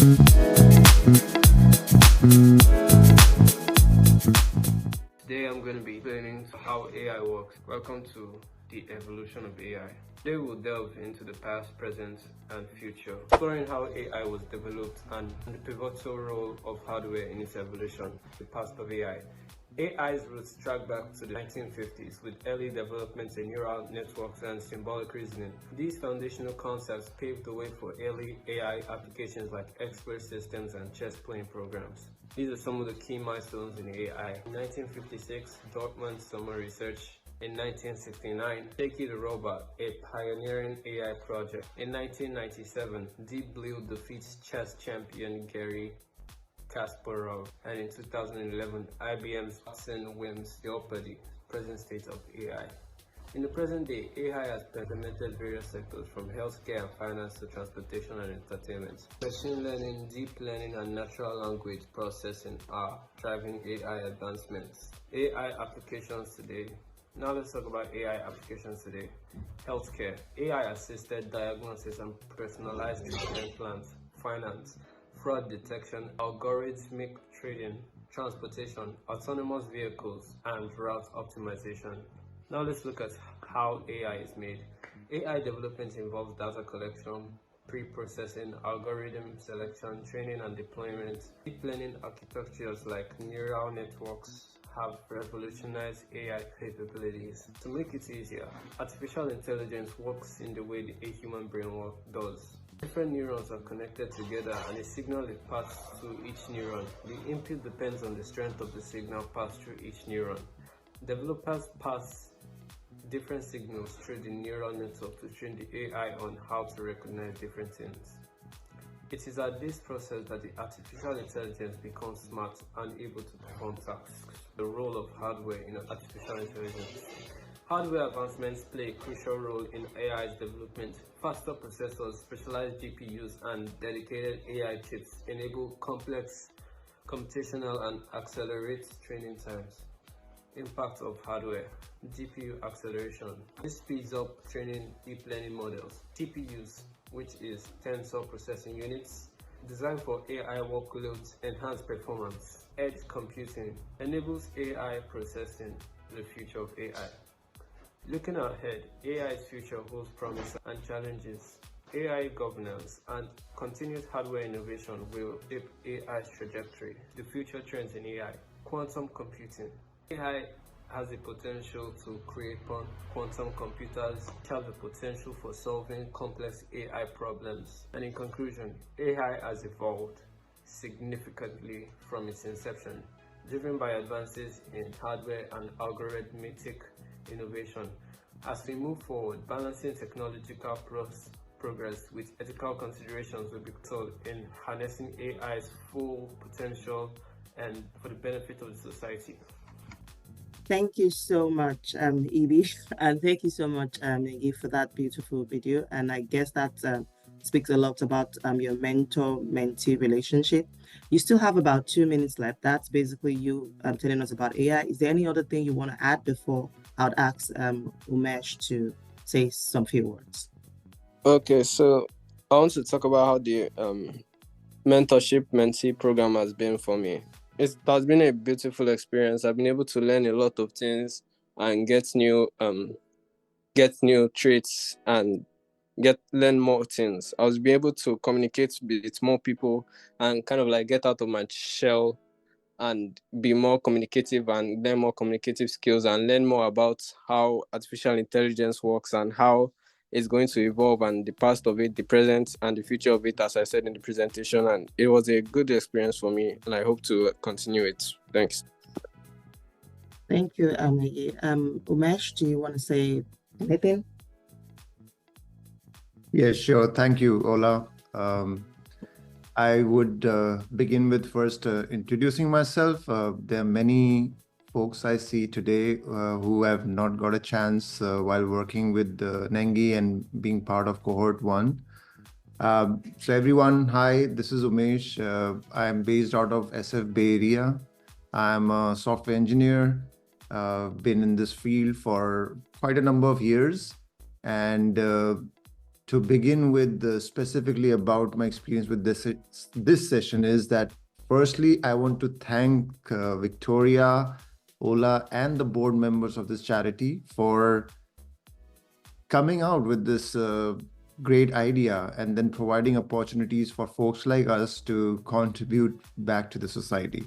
Today I'm going to be explaining how AI works. Welcome to the evolution of AI. Today we'll delve into the past, present, and future, exploring how AI was developed and the pivotal role of hardware in its evolution, the past of AI. AI's roots track back to the 1950s with early developments in neural networks and symbolic reasoning. These foundational concepts paved the way for early AI applications like expert systems and chess-playing programs. These are some of the key milestones in AI. In 1956, Dortmund Summer Research. In 1969, Shaky the Robot, a pioneering AI project. In 1997, Deep Blue defeats chess champion Gary Kasparov. And in 2011, IBM's Watson wins Jeopardy, present state of AI. In the present day, AI has penetrated various sectors from healthcare and finance to transportation and entertainment. Machine learning, deep learning, and natural language processing are driving AI advancements. AI applications today. Now let's talk about AI applications today. Healthcare, AI-assisted diagnosis and personalized treatment plans. Finance, fraud detection, algorithmic trading, transportation, autonomous vehicles, and route optimization. Now let's look at how AI is made. AI development involves data collection, pre-processing, algorithm selection, training and deployment. Deep learning architectures like neural networks have revolutionized AI capabilities. To make it easier, artificial intelligence works in the way a human brain does. Different neurons are connected together and a signal is passed to each neuron. The input depends on the strength of the signal passed through each neuron. Developers pass different signals through the neural network to train the AI on how to recognize different things. It is at this process that the artificial intelligence becomes smart and able to perform tasks. The role of hardware in artificial intelligence. Hardware advancements play a crucial role in AI's development. Faster processors, specialized GPUs, and dedicated AI chips enable complex computational and accelerate training times. Impact of hardware. GPU acceleration. This speeds up training deep learning models. TPUs, which is tensor processing units, designed for AI workloads, enhance performance. Edge computing enables AI processing, the future of AI. Looking ahead, AI's future holds promise and challenges. AI governance and continuous hardware innovation will shape AI's trajectory. The future trends in AI. Quantum computing. AI has the potential to create quantum computers, which have the potential for solving complex AI problems. And in conclusion, AI has evolved significantly from its inception, driven by advances in hardware and algorithmic innovation. As we move forward, balancing technological progress with ethical considerations will be taught in harnessing AI's full potential and for the benefit of the society. Thank you so much, Evie, and thank you so much, Nengi, for that beautiful video. And I guess that speaks a lot about your mentor-mentee relationship. You still have about 2 minutes left. That's basically you telling us about AI. Is there any other thing you want to add before I would ask Umesh to say some few words? Okay, so I want to talk about how the mentorship-mentee program has been for me. It has been a beautiful experience. I've been able to learn a lot of things and get new traits and learn more things. I was able to communicate with more people and kind of like get out of my shell and be more communicative and learn more communicative skills and learn more about how artificial intelligence works and how it's going to evolve and the past of it, the present and the future of it, as I said in the presentation. And it was a good experience for me and I hope to continue it. Thanks. Thank you, Negi. Umesh, do you want to say anything? Yeah, sure. Thank you, Ola. I would begin with first introducing myself. There are many folks I see today who have not got a chance while working with Nengi and being part of Cohort 1. So everyone, hi, this is Umesh. I'm based out of SF Bay Area. I'm a software engineer, been in this field for quite a number of years. And to begin with specifically about my experience with this session is that firstly, I want to thank Victoria, Ola, and the board members of this charity for coming out with this great idea and then providing opportunities for folks like us to contribute back to the society,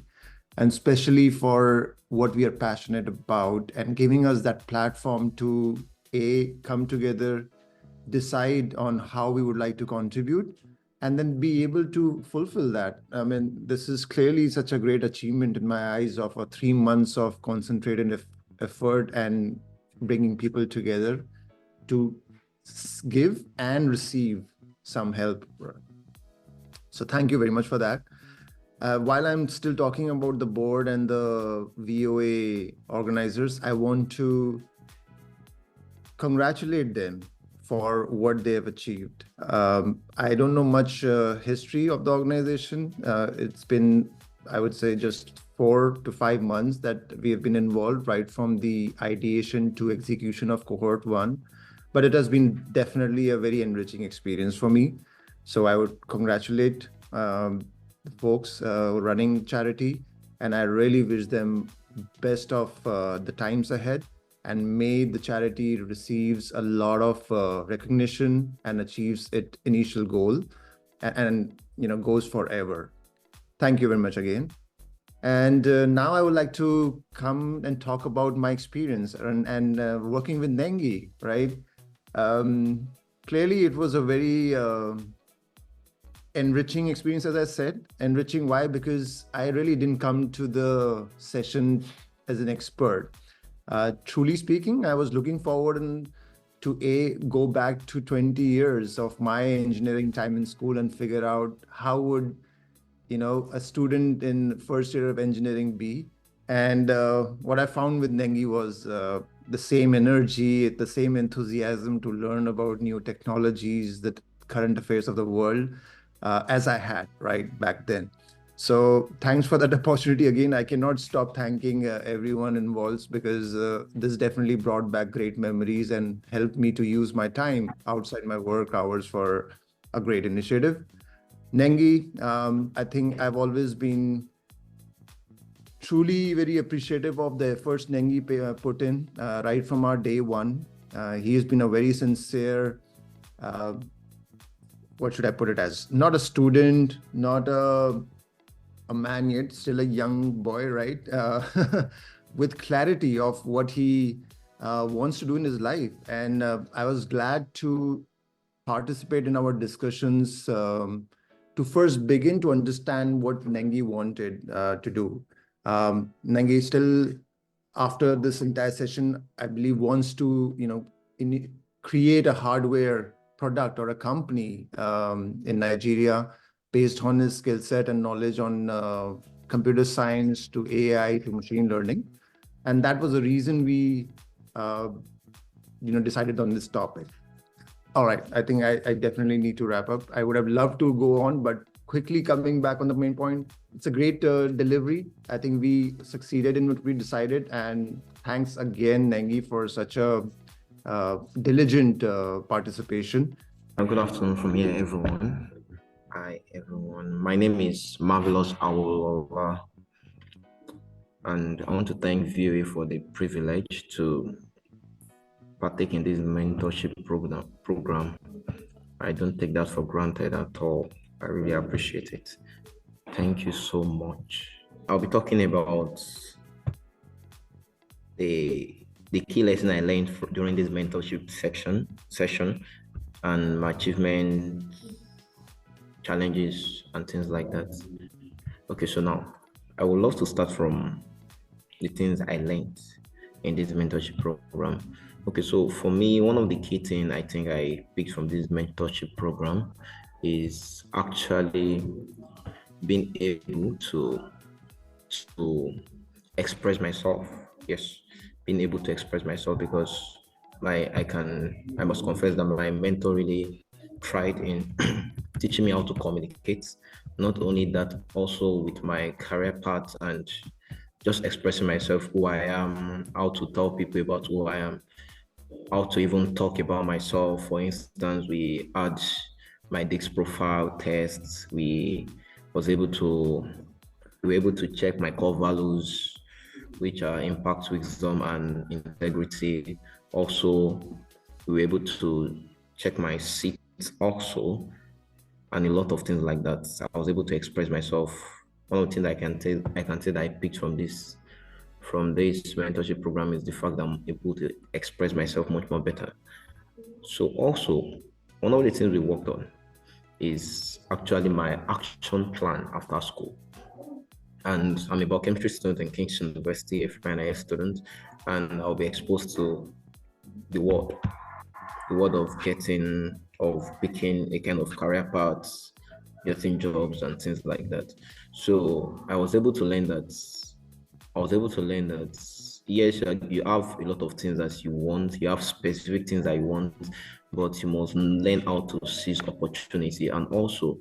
and especially for what we are passionate about and giving us that platform to come together, decide on how we would like to contribute, and then be able to fulfill that. I mean, this is clearly such a great achievement in my eyes of 3 months of concentrated effort and bringing people together to give and receive some help. So thank you very much for that. While I'm still talking about the board and the VOA organizers, I want to congratulate them for what they have achieved. I don't know much history of the organization. It's been, I would say, just 4 to 5 months that we have been involved, right from the ideation to execution of Cohort 1. But it has been definitely a very enriching experience for me. So I would congratulate the folks running charity, and I really wish them best of the times ahead, and may the charity receives a lot of recognition and achieves its initial goal and goes forever. Thank you very much again. And now I would like to come and talk about my experience and working with Nengi, right? Clearly, it was a very enriching experience, as I said. Enriching, why? Because I really didn't come to the session as an expert. Truly speaking, I was looking forward to go back to 20 years of my engineering time in school and figure out how would a student in first year of engineering be. And what I found with Nengi was the same energy, the same enthusiasm to learn about new technologies, the current affairs of the world, as I had right back then. So thanks for that opportunity again. I cannot stop thanking everyone involved, because this definitely brought back great memories and helped me to use my time outside my work hours for a great initiative. Nengi, I think I've always been truly very appreciative of the efforts Nengi put in right from our day one. He has been a very sincere, what should I put it as? Not a student, not a man yet, still a young boy, right? With clarity of what he wants to do in his life. And I was glad to participate in our discussions to first begin to understand what Nengi wanted to do. Nengi still, after this entire session, I believe wants to, create a hardware product or a company in Nigeria based on his skill set and knowledge on computer science to AI to machine learning. And that was the reason we, decided on this topic. All right, I think I definitely need to wrap up. I would have loved to go on, but quickly coming back on the main point, it's a great delivery. I think we succeeded in what we decided. And thanks again, Nengi, for such a diligent participation. Good afternoon from here, everyone. Hi, everyone. My name is Marvelous Awolowo, and I want to thank VOA for the privilege to partake in this mentorship program. I don't take that for granted at all. I really appreciate it. Thank you so much. I'll be talking about the key lesson I learned during this mentorship session and my achievements, challenges, and things like that. Okay, so now I would love to start from the things I learned in this mentorship program. Okay, so for me, one of the key things I think I picked from this mentorship program is actually being able to express myself. Yes, being able to express myself, because I must confess that my mentor really tried in teaching me how to communicate. Not only that, also with my career path and just expressing myself, who I am, how to tell people about who I am. how to even talk about myself. For instance, we had my DISC profile tests. We were able to check my core values, which are impact, wisdom, and integrity. Also, we were able to check my seats also, and a lot of things like that. I was able to express myself. One of the things I can say that I picked from this mentorship program is the fact that I'm able to express myself much more better. So also, one of the things we worked on is actually my action plan after school. And I'm a biochemistry student in Kingston University, a final student, and I'll be exposed to the world of picking a kind of career paths, getting jobs and things like that. So I was able to learn that yes, you have a lot of things that you want, you have specific things that you want, but you must learn how to seize opportunity. And also,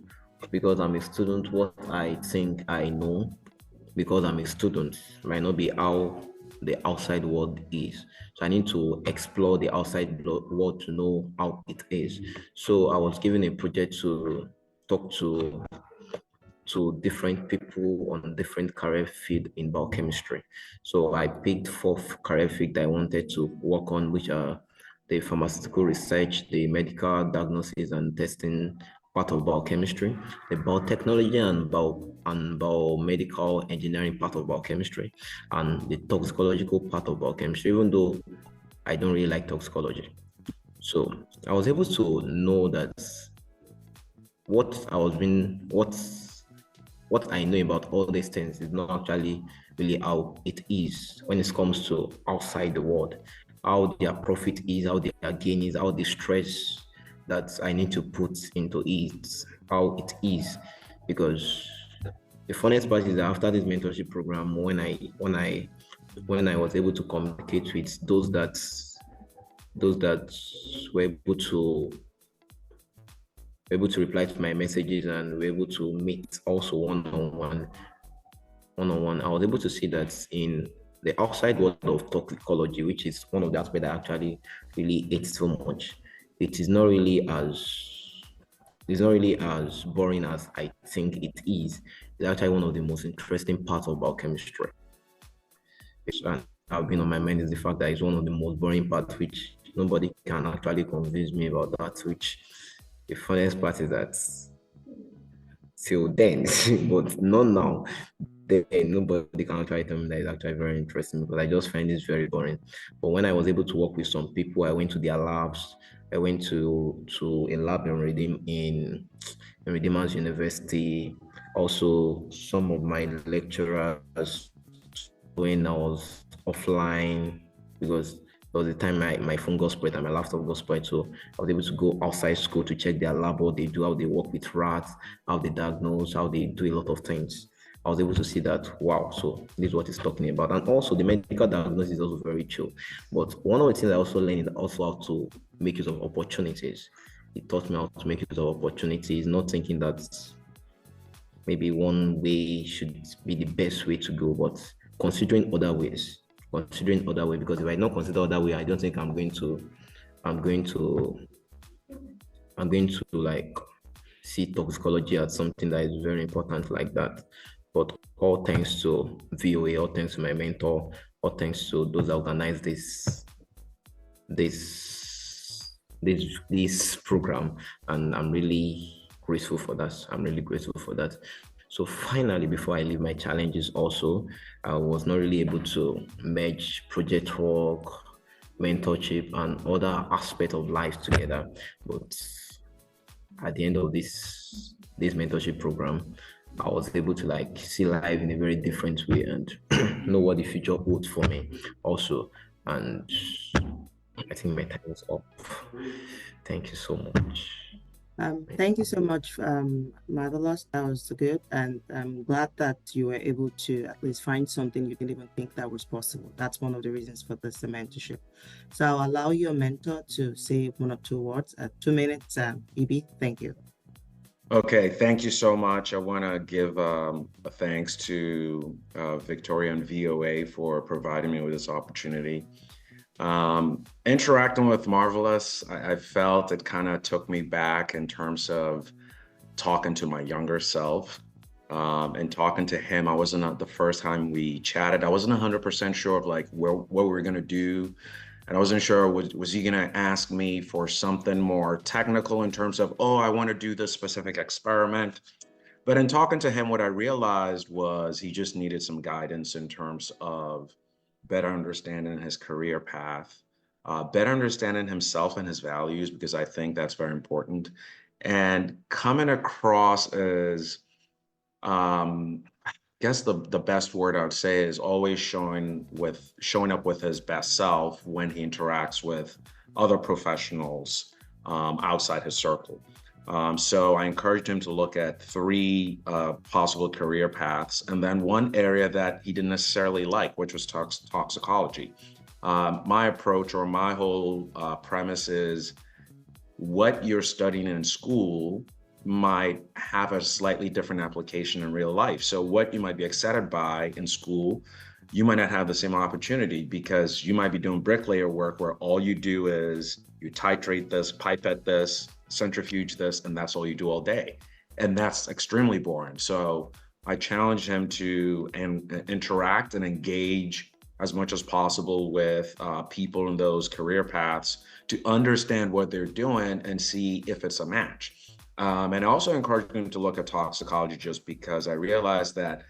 because I'm a student, what I think I know, because I'm a student, might not be how the outside world is. So I need to explore the outside world to know how it is. So I was given a project to talk to different people on different career field in biochemistry. So I picked 4 career field that I wanted to work on, which are the pharmaceutical research, the medical diagnosis and testing part of biochemistry, the biotechnology and biomedical engineering part of biochemistry, and the toxicological part of biochemistry, even though I don't really like toxicology. So I was able to know that what I know about all these things is not actually really how it is when it comes to outside the world, how their profit is, how their gain is, how the stress that I need to put into it, how it is. Because the funniest part is that after this mentorship program, when I was able to communicate with those that were able to reply to my messages and were able to meet also one-on-one, I was able to see that in the outside world of toxicology, which is one of the aspects that I actually really hate so much, it's not really as boring as I think it is. It's actually one of the most interesting parts of biochemistry. And I've been on my mind is the fact that it's one of the most boring parts, which nobody can actually convince me about that, which the funniest part is that till then, but not now, then nobody can actually tell me that it's actually very interesting because I just find this very boring. But when I was able to work with some people, I went to their labs. I went to a lab in Redeemer's University. Also, some of my lecturers when I was offline because there was a time my phone got spoiled and my laptop got spoiled. So I was able to go outside school to check their lab, what they do, how they work with rats, how they diagnose, how they do a lot of things. I was able to see that, wow, so this is what it's talking about. And also the medical diagnosis is also very chill. But one of the things I also learned is also how to make use of opportunities. It taught me how to make use of opportunities, not thinking that maybe one way should be the best way to go, but considering other ways, because if I not consider other way, I don't think I'm going to like see toxicology as something that is very important like that. But all thanks to VOA, all thanks to my mentor, all thanks to those that organize this program, and I'm really grateful for that. So finally, before I leave my challenges also, I was not really able to merge project work, mentorship, and other aspects of life together. But at the end of this mentorship program, I was able to like see life in a very different way and know what the future holds for me also. And I think my time is up. Thank you so much. Thank you so much, Marvelous. That was good. And I'm glad that you were able to at least find something you didn't even think that was possible. That's one of the reasons for this mentorship. So I'll allow your mentor to say 1 or 2 words at 2 minutes. EB, thank you. Okay, thank you so much. I want to give a thanks to Victoria and VOA for providing me with this opportunity Interacting with Marvelous, I felt it kind of took me back in terms of talking to my younger self. And talking to him, I wasn't the first time we chatted, I wasn't 100% sure of like what we were gonna do. And I wasn't sure, was he gonna ask me for something more technical in terms of, oh, I wanna do this specific experiment. But in talking to him, what I realized was he just needed some guidance in terms of better understanding his career path, better understanding himself and his values, because I think that's very important. And coming across as, I guess the best word I would say is always showing up with his best self when he interacts with other professionals outside his circle. So I encouraged him to look at three possible career paths, and then one area that he didn't necessarily like, which was toxicology. My approach or my whole premise is what you're studying in school might have a slightly different application in real life. So what you might be excited by in school, you might not have the same opportunity, because you might be doing bricklayer work where all you do is you titrate this, pipette this, centrifuge this, and that's all you do all day. And that's extremely boring. So I challenged him to interact and engage as much as possible with people in those career paths to understand what they're doing and see if it's a match. And I also encouraged him to look at toxicology, just because I realized that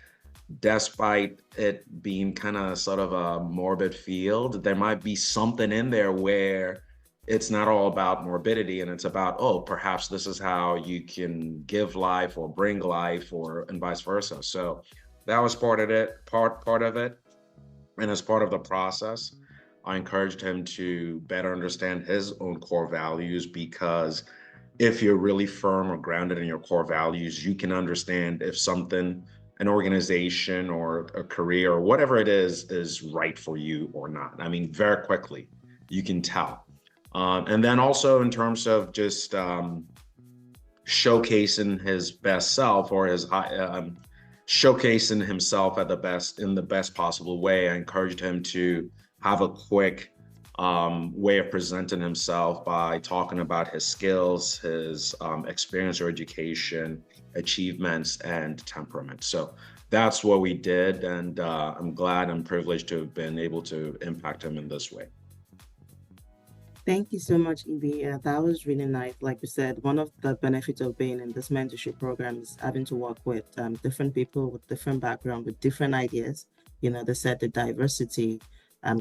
despite it being kind of sort of a morbid field, there might be something in there where it's not all about morbidity, and it's about, oh, perhaps this is how you can give life or bring life, or and vice versa. So that was part of it. And as part of the process, I encouraged him to better understand his own core values, because if you're really firm or grounded in your core values, you can understand if something, an organization or a career or whatever it is right for you or not. I mean, very quickly, you can tell. And then also in terms of just showcasing his best self, or his showcasing himself at in the best possible way, I encouraged him to have a quick way of presenting himself by talking about his skills, his experience or education, achievements, and temperament. So that's what we did, and I'm glad and privileged to have been able to impact him in this way. Thank you so much, Evie. That was really nice. Like you said, one of the benefits of being in this mentorship program is having to work with different people with different background, with different ideas. You know, they said the diversity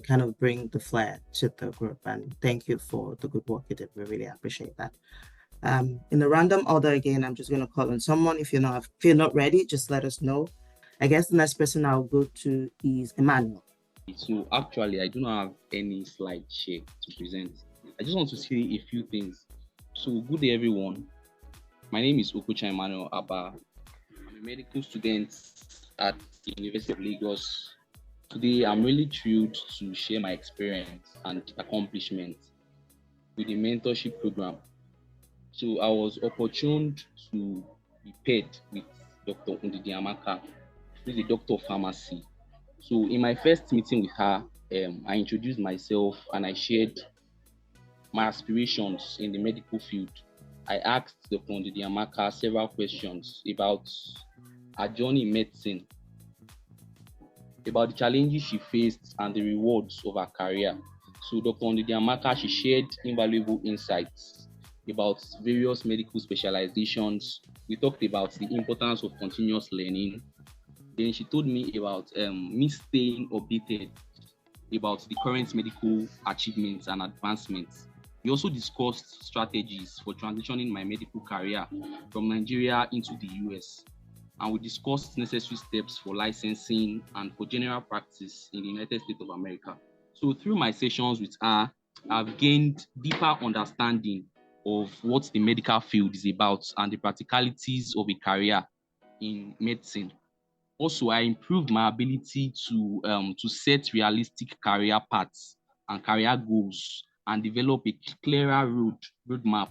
kind of bring the flair to the group. And thank you for the good work you did. We really appreciate that. In the random order again, I'm just going to call on someone. If you're not ready, just let us know. I guess the next person I'll go to is Emmanuel. So actually, I do not have any slide share to present. I just want to say a few things. So good day, everyone. My name is Okucha Emmanuel Abba. I'm a medical student at the University of Lagos. Today, I'm really thrilled to share my experience and accomplishments with the mentorship program. So I was opportuned to be paired with Dr. Ndidi Amaka, who is a doctor of pharmacy. So in my first meeting with her, I introduced myself and I shared my aspirations in the medical field. I asked Dr. Ndidi Amaka several questions about her journey in medicine, about the challenges she faced and the rewards of her career. So Dr. Ndidi Amaka, she shared invaluable insights about various medical specializations. We talked about the importance of continuous learning. Then she told me about me staying updated about the current medical achievements and advancements. We also discussed strategies for transitioning my medical career from Nigeria into the US. And we discussed necessary steps for licensing and for general practice in the United States of America. So through my sessions with her, I've gained deeper understanding of what the medical field is about and the practicalities of a career in medicine. Also, I improved my ability to set realistic career paths and career goals and develop a clearer roadmap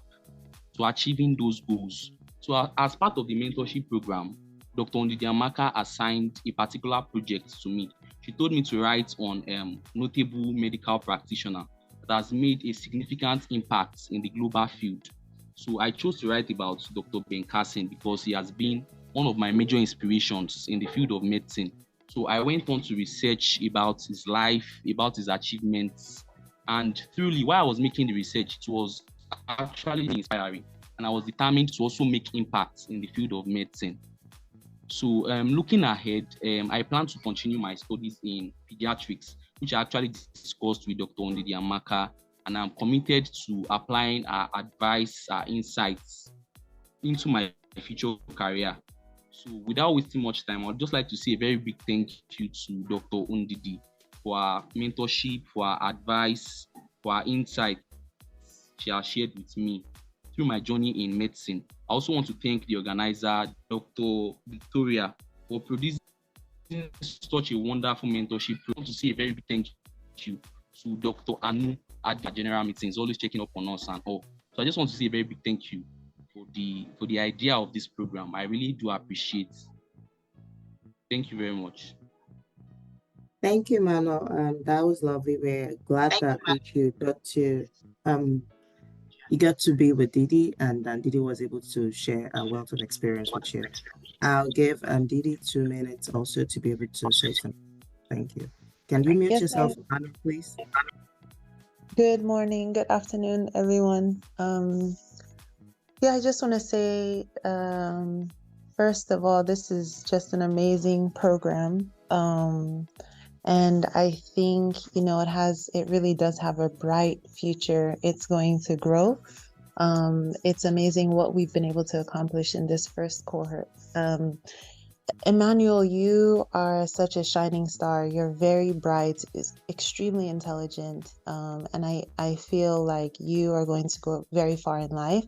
to achieving those goals. So as part of the mentorship program, Dr. Ndidi Amaka assigned a particular project to me. She told me to write on notable medical practitioner that has made a significant impact in the global field. So I chose to write about Dr. Ben Carson because he has been one of my major inspirations in the field of medicine. So I went on to research about his life, about his achievements, and truly, while I was making the research, it was actually inspiring, and I was determined to also make impact in the field of medicine. So looking ahead, I plan to continue my studies in pediatrics, which I actually discussed with Dr. Ondidi Amaka, and I'm committed to applying our advice, our insights into my future career. So without wasting much time, I'd just like to say a very big thank you to Dr. Ondidi for our mentorship, for our advice, for our insight she has shared with me through my journey in medicine. I also want to thank the organizer, Dr. Victoria, for producing such a wonderful mentorship. I want to say a very big thank you to Dr. Anu at the general meetings, always checking up on us and all. So I just want to say a very big thank you for the idea of this program. I really do appreciate. Thank you very much. Thank you, Mano. That was lovely. We're glad that you got to be with Didi, and Didi was able to share a wealth of experience with you. I'll give Didi 2 minutes also to be able to say something. Thank you. Can you mute yourself, Mano, please? Good morning, good afternoon, everyone. Yeah, I just want to say, first of all, this is just an amazing program. And I think, it really does have a bright future. It's going to grow. It's amazing what we've been able to accomplish in this first cohort. Emmanuel, you are such a shining star. You're very bright, extremely intelligent. And I feel like you are going to go very far in life.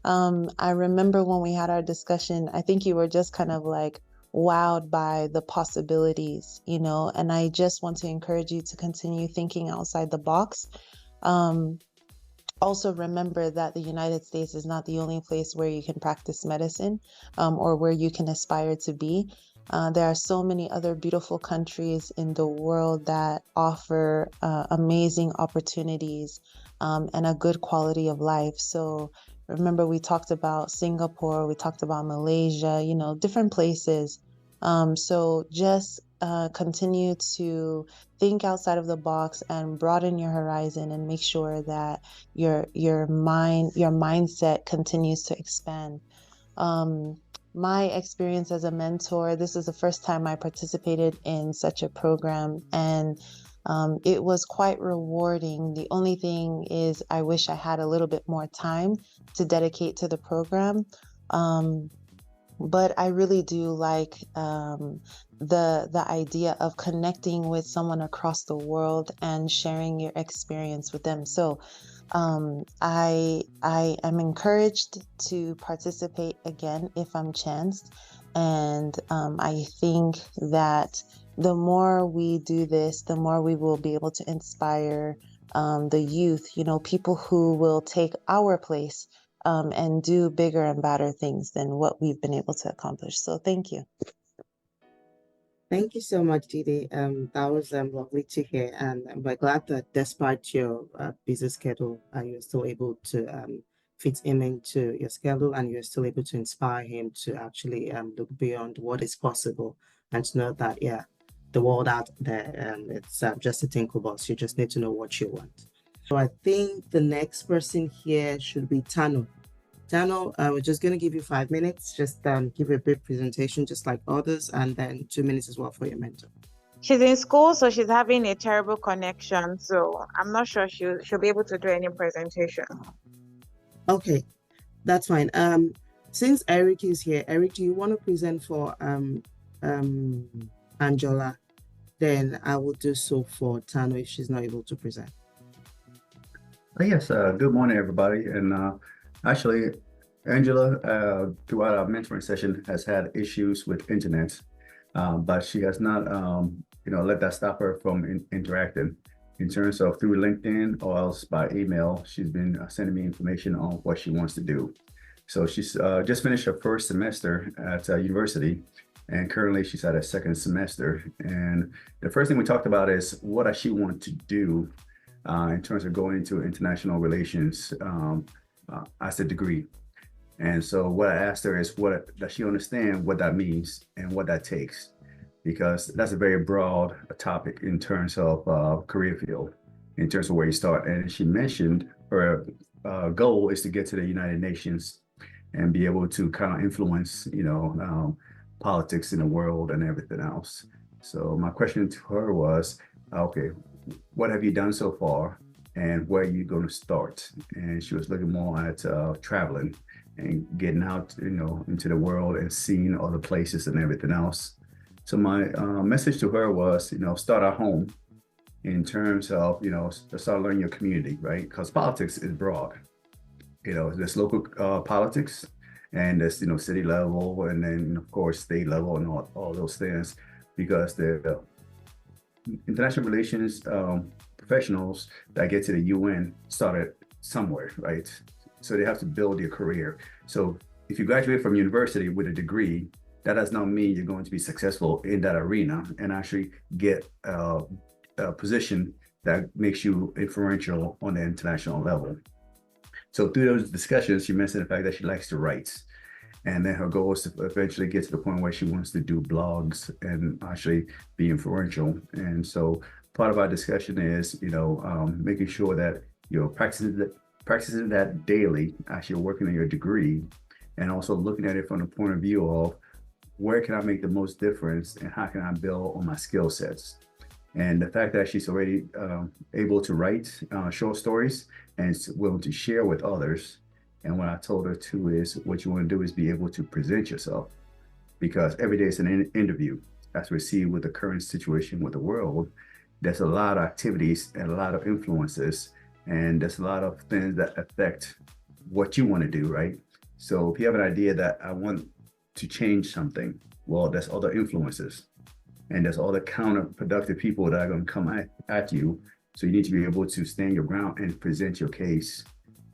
I remember when we had our discussion, I think you were just kind of like wowed by the possibilities, and I just want to encourage you to continue thinking outside the box. Also remember that the United States is not the only place where you can practice medicine, or where you can aspire to be. There are so many other beautiful countries in the world that offer amazing opportunities and a good quality of life. So remember, we talked about Singapore, we talked about Malaysia, different places. So just continue to think outside of the box and broaden your horizon, and make sure that your mindset continues to expand. My experience as a mentor, this is the first time I participated in such a program, and it was quite rewarding. The only thing is I wish I had a little bit more time to dedicate to the program. But I really do like the idea of connecting with someone across the world and sharing your experience with them. So I am encouraged to participate again if I'm chanced. And I think that the more we do this, the more we will be able to inspire the youth, people who will take our place and do bigger and better things than what we've been able to accomplish. So thank you. Thank you so much, Didi. That was lovely to hear, and we're glad that despite your busy schedule, you're still able to fit him into your schedule, and you're still able to inspire him to actually look beyond what is possible, and to know that, the world out there, it's just a tinkle box. You just need to know what you want. So I think the next person here should be Tano. Tano, we're just going to give you 5 minutes. Just give a brief presentation, just like others, and then 2 minutes as well for your mentor. She's in school, so she's having a terrible connection. So I'm not sure she'll be able to do any presentation. Okay, that's fine. Since Eric is here, Eric, do you want to present for Angela? Then I will do so for Tano if she's not able to present. Yes, good morning, everybody. And actually, Angela, throughout our mentoring session, has had issues with internet, but she has not, let that stop her from interacting. In terms of through LinkedIn or else by email, she's been sending me information on what she wants to do. So she's just finished her first semester at university, and currently she's at her second semester. And the first thing we talked about is what does she want to do in terms of going into international relations as a degree. And so what I asked her is, what does she understand what that means and what that takes? Because that's a very broad topic in terms of career field, in terms of where you start. And she mentioned her goal is to get to the United Nations and be able to kind of influence, politics in the world and everything else. So my question to her was, okay, what have you done so far, and where are you going to start? And she was looking more at traveling and getting out, into the world and seeing other places and everything else. So my message to her was, start at home in terms of, start learning your community, right? Because politics is broad. There's local politics, and there's, city level, and then of course state level, and all those things, because the international relations professionals that get to the UN started somewhere, right? So they have to build their career. So if you graduate from university with a degree, that does not mean you're going to be successful in that arena and actually get a position that makes you influential on the international level. So through those discussions, she mentioned the fact that she likes to write. And then her goal is to eventually get to the point where she wants to do blogs and actually be influential. And so part of our discussion is, making sure that you're practicing that daily, actually working on your degree, and also looking at it from the point of view of where can I make the most difference and how can I build on my skill sets. And the fact that she's already able to write short stories and is willing to share with others. And what I told her too is what you want to do is be able to present yourself, because every day is an interview. As we see with the current situation with the world, there's a lot of activities and a lot of influences, and there's a lot of things that affect what you want to do, right? So if you have an idea that I want to change something, well, there's other influences, and there's other counterproductive people that are going to come at you. So you need to be able to stand your ground and present your case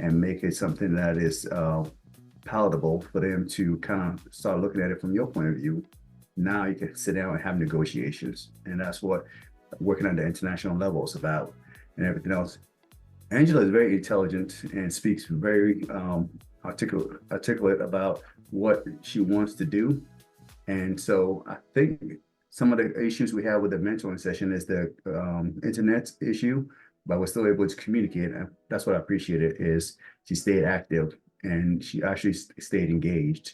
and make it something that is palatable for them to kind of start looking at it from your point of view. Now you can sit down and have negotiations. And that's what working at the international level is about, and everything else. Angela is very intelligent and speaks very articulate about what she wants to do. And so I think some of the issues we have with the mentoring session is the internet issue, but we're still able to communicate. And that's what I appreciated, is she stayed active and she actually stayed engaged.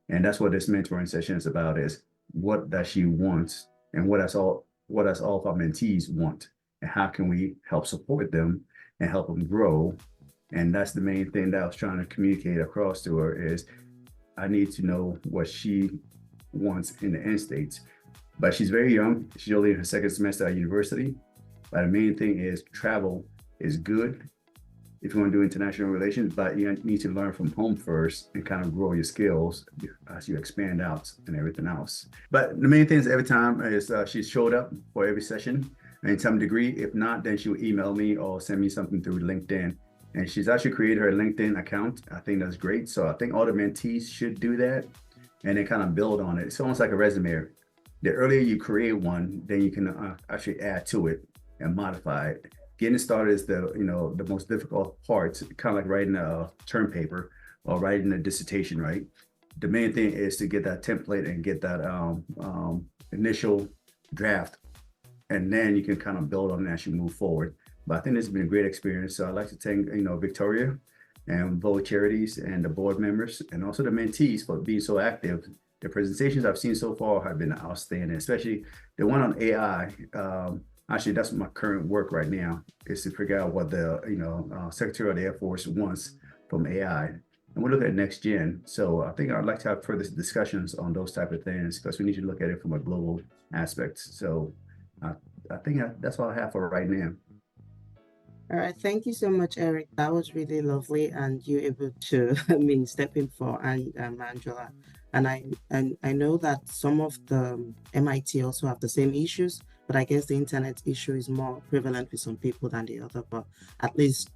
And that's what this mentoring session is about, is what does she want, and what does all of our mentees want, and how can we help support them and help them grow. And that's the main thing that I was trying to communicate across to her, is I need to know what she wants in the end states. But she's very young. She's only in her second semester at university. But the main thing is travel is good if you want to do international relations, but you need to learn from home first and kind of grow your skills as you expand out and everything else. But the main thing is every time is she's showed up for every session in some degree. If not, then she'll email me or send me something through LinkedIn. And she's actually created her LinkedIn account. I think that's great. So I think all the mentees should do that and then kind of build on it. It's almost like a resume. The earlier you create one, then you can actually add to it and modify it. Getting started is the most difficult part, kind of like writing a term paper or writing a dissertation, right? The main thing is to get that template and get that initial draft, and then you can kind of build on it as you move forward. But I think this has been a great experience. So I'd like to thank Victoria and both charities and the board members, and also the mentees for being so active. The presentations I've seen so far have been outstanding, especially the one on AI. Actually, that's my current work right now, is to figure out what the Secretary of the Air Force wants from AI. And we're looking at next gen. So I think I'd like to have further discussions on those type of things, because we need to look at it from a global aspect. So I think that's all I have for right now. All right, thank you so much, Eric. That was really lovely, and you're able to, step in for Angela. And I know that some of the MIT also have the same issues, but I guess the internet issue is more prevalent with some people than the other. But at least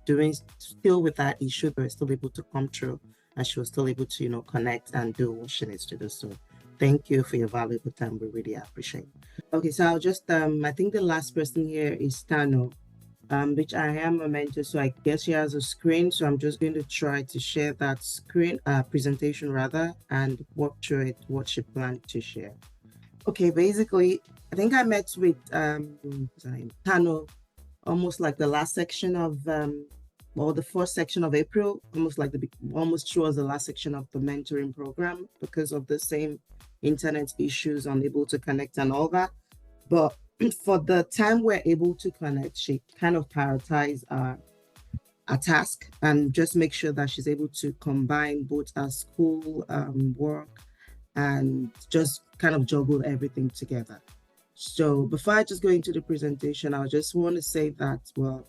still with that issue, they were still able to come through, and she was still able to, connect and do what she needs to do. So Thank you for your valuable time. We really appreciate it. Okay, so I'll just, I think the last person here is Tano, which I am a mentor, so I guess she has a screen. So I'm just going to try to share that screen, presentation rather, and walk through it, what she planned to share. Okay, basically, I think I met with Tano almost like the last section of, or the first section of April, almost towards the last section of the mentoring program because of the same internet issues, unable to connect and all that. But for the time we're able to connect, she kind of prioritized our task and just make sure that she's able to combine both our school work and just kind of juggle everything together. So before I just go into the presentation, I just want to say that, well,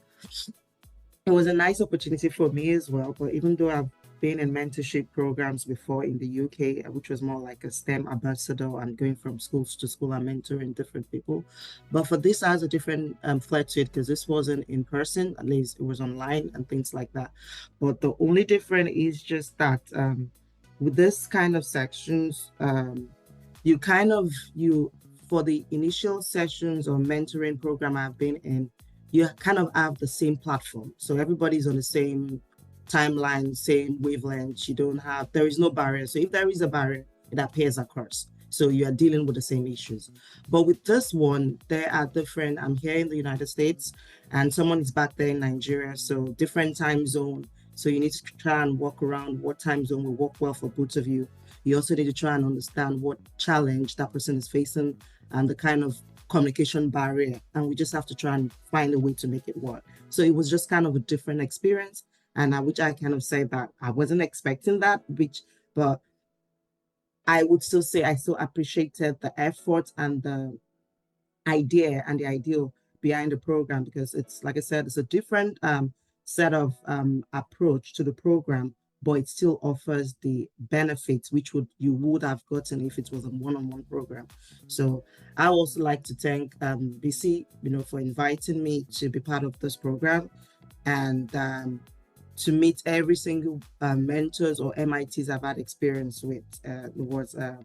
it was a nice opportunity for me as well. But even though I've been in mentorship programs before in the UK, which was more like a STEM ambassador and going from schools to school and mentoring different people. But for this, I has a different flair to it because this wasn't in person, at least it was online and things like that. But the only difference is just that with this kind of sections, for the initial sessions or mentoring program I've been in, you kind of have the same platform. So everybody's on the same timeline, same wavelength. There is no barrier. So if there is a barrier, it appears across. So you are dealing with the same issues. But with this one, there are different, I'm here in the United States and someone is back there in Nigeria. So different time zone. So you need to try and work around what time zone will work well for both of you. You also need to try and understand what challenge that person is facing and the kind of communication barrier. And we just have to try and find a way to make it work. So it was just kind of a different experience. And which I kind of say that I wasn't expecting that, but I would still say I still appreciated the effort and the idea and the ideal behind the program, because it's, like I said, it's a different set of approach to the program, but it still offers the benefits which you would have gotten if it was a one-on-one program. So I also like to thank BC, for inviting me to be part of this program and to meet every single mentors or MITs I've had experience with. It was a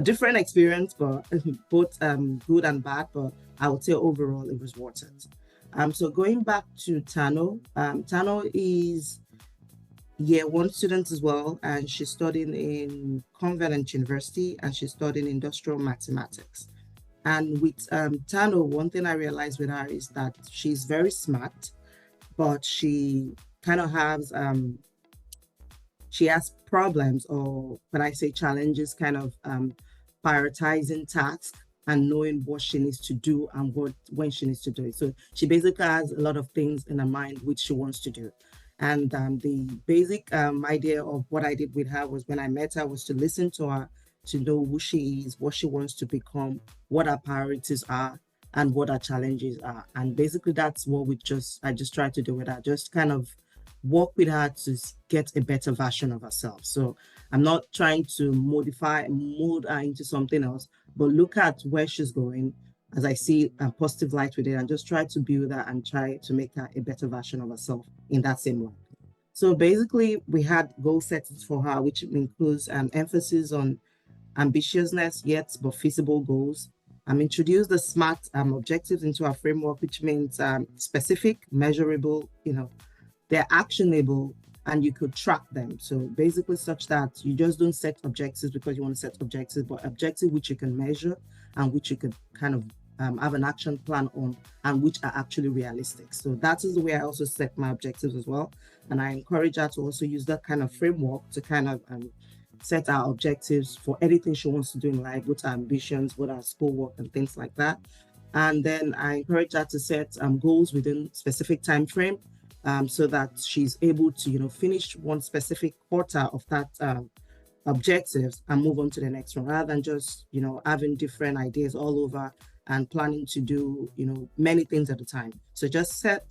different experience, but both good and bad, but I would say overall it was worth it. So going back to Tano, Tano is year one student as well, and she's studying in Convent University and she's studying industrial mathematics. And with Tano, one thing I realized with her is that she's very smart, but she kind of has problems, or when I say challenges, kind of prioritizing tasks and knowing what she needs to do and when she needs to do it. So she basically has a lot of things in her mind which she wants to do. And the basic idea of what I did with her was, when I met her, was to listen to her, to know who she is, what she wants to become, what her priorities are, and what her challenges are. And basically that's what I just tried to do with her, just kind of work with her to get a better version of herself. So I'm not trying to mold her into something else, but look at where she's going as I see a positive light with it, and just try to build her and try to make her a better version of herself in that same way. So basically we had goal settings for her, which includes an emphasis on ambitiousness yet but feasible goals. Introduced the SMART objectives into our framework, which means specific, measurable, they're actionable, and you could track them. So basically such that you just don't set objectives because you want to set objectives, but objectives which you can measure and which you can kind of have an action plan on, and which are actually realistic. So that is the way I also set my objectives as well. And I encourage her to also use that kind of framework to kind of set our objectives for anything she wants to do in life, with her ambitions, with her schoolwork and things like that. And then I encourage her to set goals within specific time frame, so that she's able to, finish one specific quarter of that objectives and move on to the next one, rather than just, having different ideas all over and planning to do, many things at a time. So just set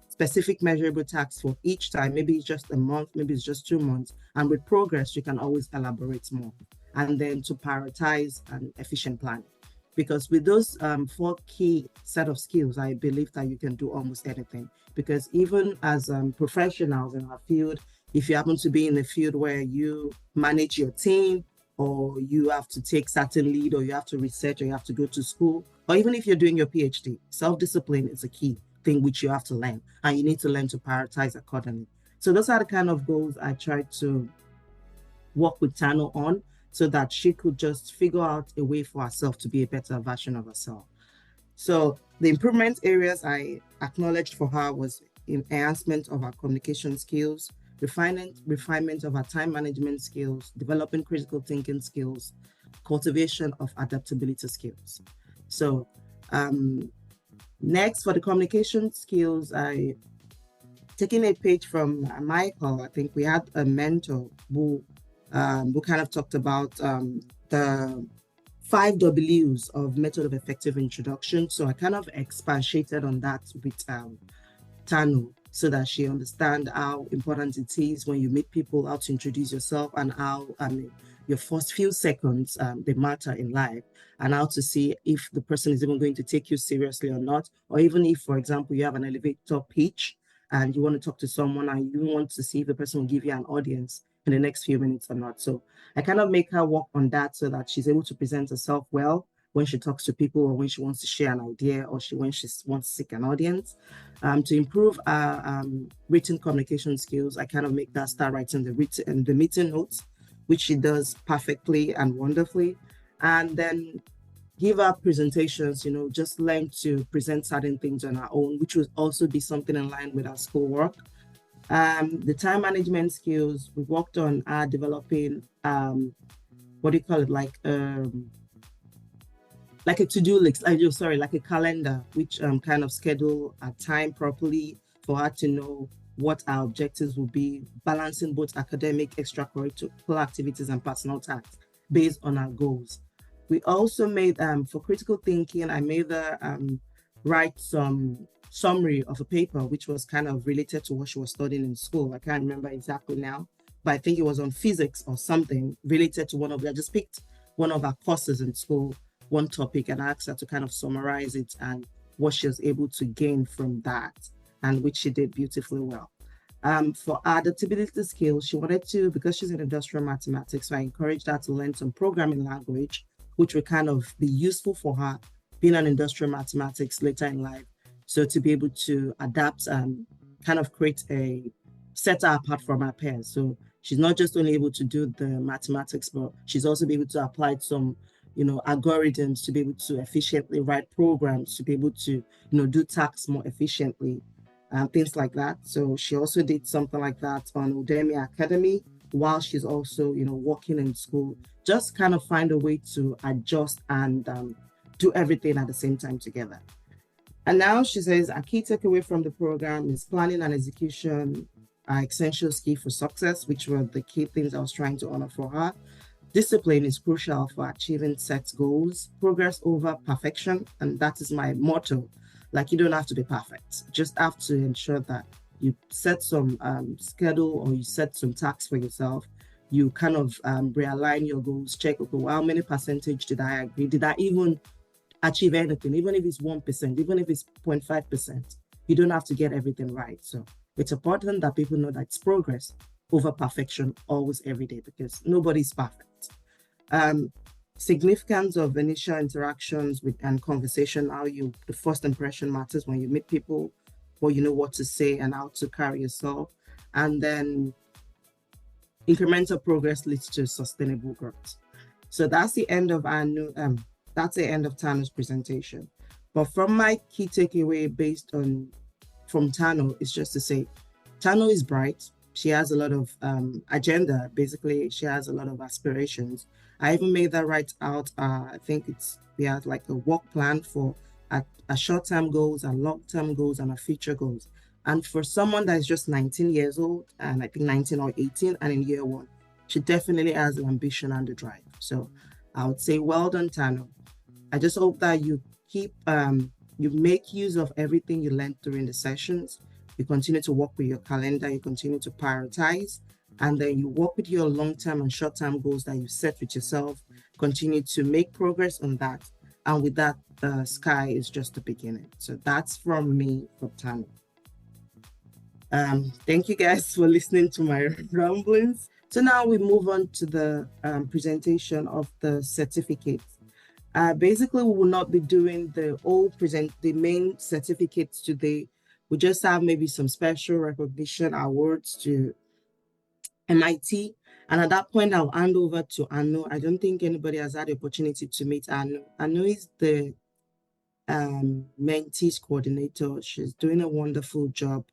specific measurable tasks for each time. Maybe it's just a month, maybe it's just 2 months. And with progress, you can always elaborate more. And then to prioritize an efficient planning. Because with those 4 key set of skills, I believe that you can do almost anything. Because even as professionals in our field, if you happen to be in a field where you manage your team, or you have to take certain lead, or you have to research, or you have to go to school, or even if you're doing your PhD, self-discipline is a key thing which you have to learn, and you need to learn to prioritize accordingly. So those are the kind of goals I tried to work with Tano on, so that she could just figure out a way for herself to be a better version of herself. So the improvement areas I acknowledged for her was enhancement of our communication skills, refinement of our time management skills, developing critical thinking skills, cultivation of adaptability skills. So next, for the communication skills, I taking a page from Michael. I think we had a mentor who kind of talked about the 5 W's of method of effective introduction. So I kind of expatiated on that with Tanu, so that she understand how important it is when you meet people, how to introduce yourself, and how your first few seconds, they matter in life, and how to see if the person is even going to take you seriously or not, or even if, for example, you have an elevator pitch and you want to talk to someone and you want to see if the person will give you an audience in the next few minutes or not. So I kind of make her work on that so that she's able to present herself well when she talks to people, or when she wants to share an idea, or when she wants to seek an audience. To improve our written communication skills, I kind of make that start writing the meeting notes, which she does perfectly and wonderfully. And then give her presentations, just learn to present certain things on our own, which would also be something in line with our schoolwork. The time management skills, we worked on developing, like a to-do list, like a calendar, which kind of schedule our time properly for her to know what our objectives will be, balancing both academic, extracurricular activities and personal tasks based on our goals. We also made, for critical thinking, I made her write some summary of a paper, which was kind of related to what she was studying in school. I can't remember exactly now, but I think it was on physics or something related to I just picked one of our courses in school, one topic, and asked her to kind of summarize it and what she was able to gain from that, and which she did beautifully well. For adaptability skills, she wanted to, because she's in industrial mathematics, so I encouraged her to learn some programming language, which would kind of be useful for her being an industrial mathematics later in life. So to be able to adapt and kind of set her apart from her peers. So she's not just only able to do the mathematics, but she's also be able to apply some algorithms to be able to efficiently write programs, to be able to, do tasks more efficiently, things like that. So she also did something like that on Udemy Academy while she's also, working in school, just kind of find a way to adjust and do everything at the same time together. And now she says, a key takeaway from the program is planning and execution are essential key for success, which were the key things I was trying to honor for her. Discipline is crucial for achieving set goals, progress over perfection. And that is my motto. Like, you don't have to be perfect. Just have to ensure that you set some schedule, or you set some tasks for yourself. You kind of realign your goals, check, okay, well, how many percentage did I agree? Did I even achieve anything? Even if it's 1%, even if it's 0.5%, you don't have to get everything right. So it's important that people know that it's progress over perfection always, every day, because nobody's perfect. Significance of initial interactions and conversation, the first impression matters when you meet people, or you know what to say and how to carry yourself. And then incremental progress leads to sustainable growth. So that's the end of that's the end of Tano's presentation. But from my key takeaway from Tano is just to say, Tano is bright. She has a lot of agenda. Basically, she has a lot of aspirations. I even made that write out. I think we had like a work plan for a short-term goals and long-term goals and a future goals. And for someone that is just 19 years old, and I think 19 or 18 and in year one, she definitely has the ambition and the drive. So I would say, well done, Tano. I just hope that you keep, you make use of everything you learned during the sessions. You continue to work with your calendar, you continue to prioritize, and then you work with your long-term and short-term goals that you set with yourself, continue to make progress on that. And with that, the sky is just the beginning. So that's from me for Tano. Thank you guys for listening to my ramblings. So now we move on to the presentation of the certificates. Basically, we will not be doing the main certificates today. We just have maybe some special recognition awards to MIT. And at that point, I'll hand over to Anu. I don't think anybody has had the opportunity to meet Anu. Anu is the mentees coordinator. She's doing a wonderful job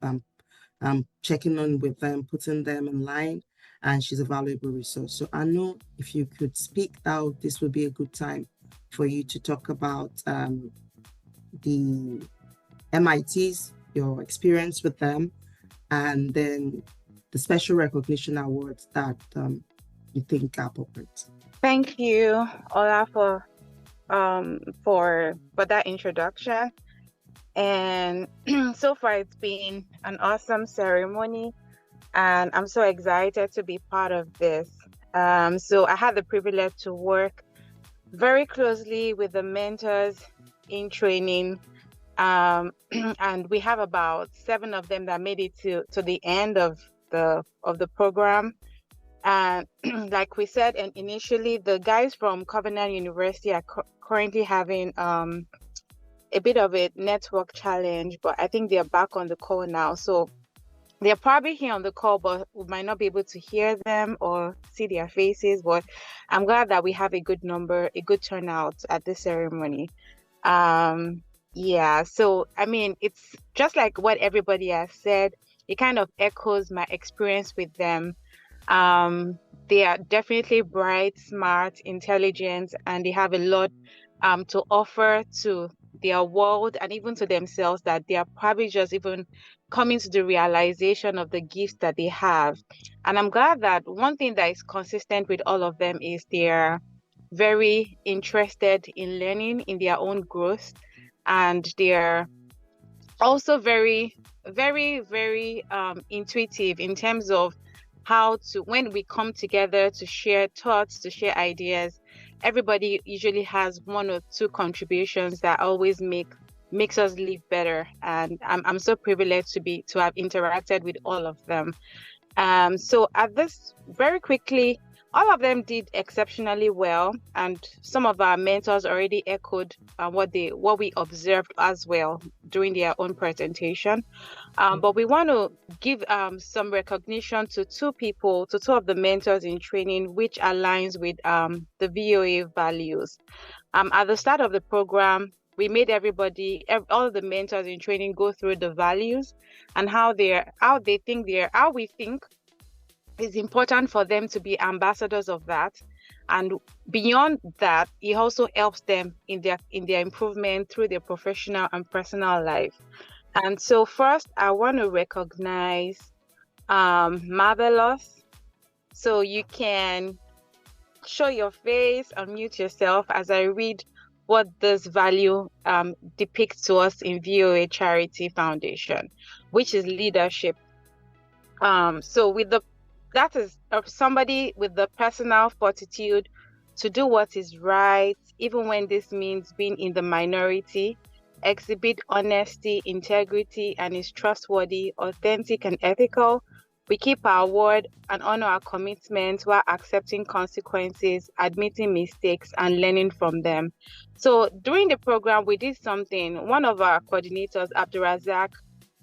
checking on with them, putting them in line, and she's a valuable resource. So Anu, if you could speak out, this would be a good time for you to talk about the MITs, your experience with them, and then the special recognition awards that you think are appropriate. Thank you, Ola, for that introduction. And so far, it's been an awesome ceremony, and I'm so excited to be part of this. So I had the privilege to work very closely with the mentors in training, and we have about 7 of them that made it to the end of the program. And like we said, and initially, the guys from Covenant University are currently having a bit of a network challenge, but I think they're back on the call now. So they're probably here on the call, but we might not be able to hear them or see their faces. But I'm glad that we have a good turnout at this ceremony. Yeah, so I mean, it's just like what everybody has said. It kind of echoes my experience with them. They are definitely bright, smart, intelligent, and they have a lot to offer to their world and even to themselves, that they are probably just even coming to the realization of the gifts that they have. And I'm glad that one thing that is consistent with all of them is they're very interested in learning, in their own growth, and they're also very, very, very intuitive in terms of how to, when we come together to share thoughts, to share ideas, everybody usually has 1 or 2 contributions that always makes us live better. And I'm so privileged to have interacted with all of them. So at this, very quickly, all of them did exceptionally well, and some of our mentors already echoed what we observed as well during their own presentation. But we want to give some recognition to 2 of the mentors in training, which aligns with the VOA values. At the start of the program, we made all of the mentors in training go through the values and how we think it's important for them to be ambassadors of that. And beyond that, it also helps them in their improvement through their professional and personal life. And so first, I want to recognize Marvelous. So you can show your face, unmute yourself as I read what this value depicts to us in VOA Charity Foundation, which is leadership. So that is somebody with the personal fortitude to do what is right, even when this means being in the minority, exhibit honesty, integrity, and is trustworthy, authentic, and ethical. We keep our word and honor our commitments while accepting consequences, admitting mistakes, and learning from them. So during the program, we did something. One of our coordinators, Abdurazak,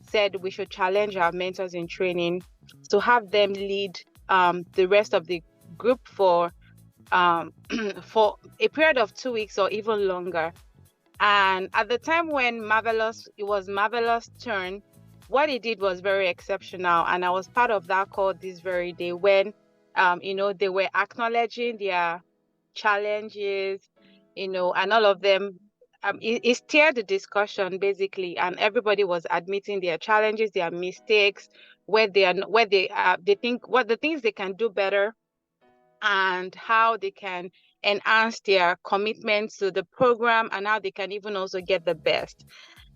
said we should challenge our mentors in training to have them lead the rest of the group for a period of 2 weeks or even longer. And at the time when it was Marvelous' turn, what he did was very exceptional. And I was part of that call this very day when, they were acknowledging their challenges, and all of them. It steered the discussion basically, and everybody was admitting their challenges, their mistakes, what the things they can do better, and how they can enhance their commitment to the program, and how they can even also get the best.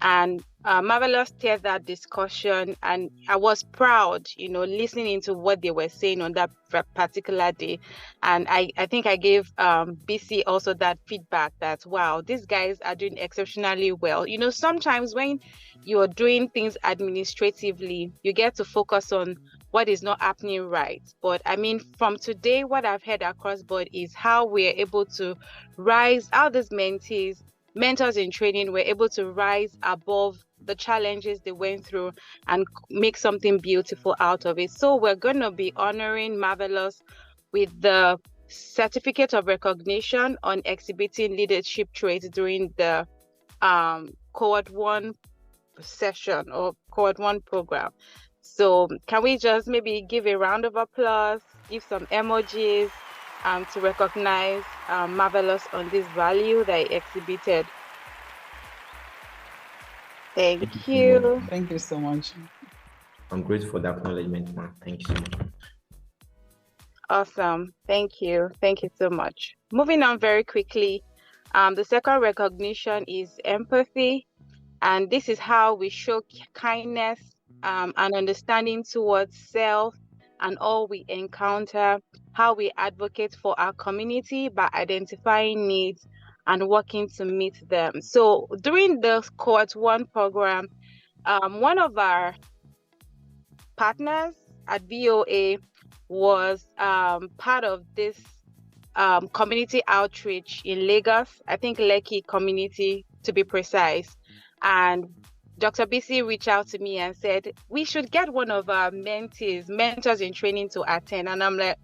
And Marvelous steered that discussion, and I was proud, listening into what they were saying on that particular day. And I think I gave BC also that feedback that, wow, these guys are doing exceptionally well. Sometimes when you're doing things administratively, you get to focus on what is not happening right. But I mean, from today, what I've heard across board is how we're able to rise, how these mentors in training were able to rise above the challenges they went through and make something beautiful out of it. So we're going to be honoring Marvelous with the certificate of recognition on exhibiting leadership traits during the Cohort 1 session or Cohort 1 program. So can we just maybe give a round of applause, give some emojis to recognize Marvelous on this value that he exhibited. Thank you. Thank you so much. I'm grateful for the acknowledgement, man. Thank you so much. Awesome. Thank you. Thank you so much. Moving on very quickly. The second recognition is empathy. And this is how we show kindness and understanding towards self and all we encounter, how we advocate for our community by identifying needs and working to meet them. So during the Cohort 1 program, one of our partners at VOA was part of this community outreach in Lagos, I think Lekki community to be precise. And Dr. BC reached out to me and said, we should get one of our mentors in training to attend. And I'm like,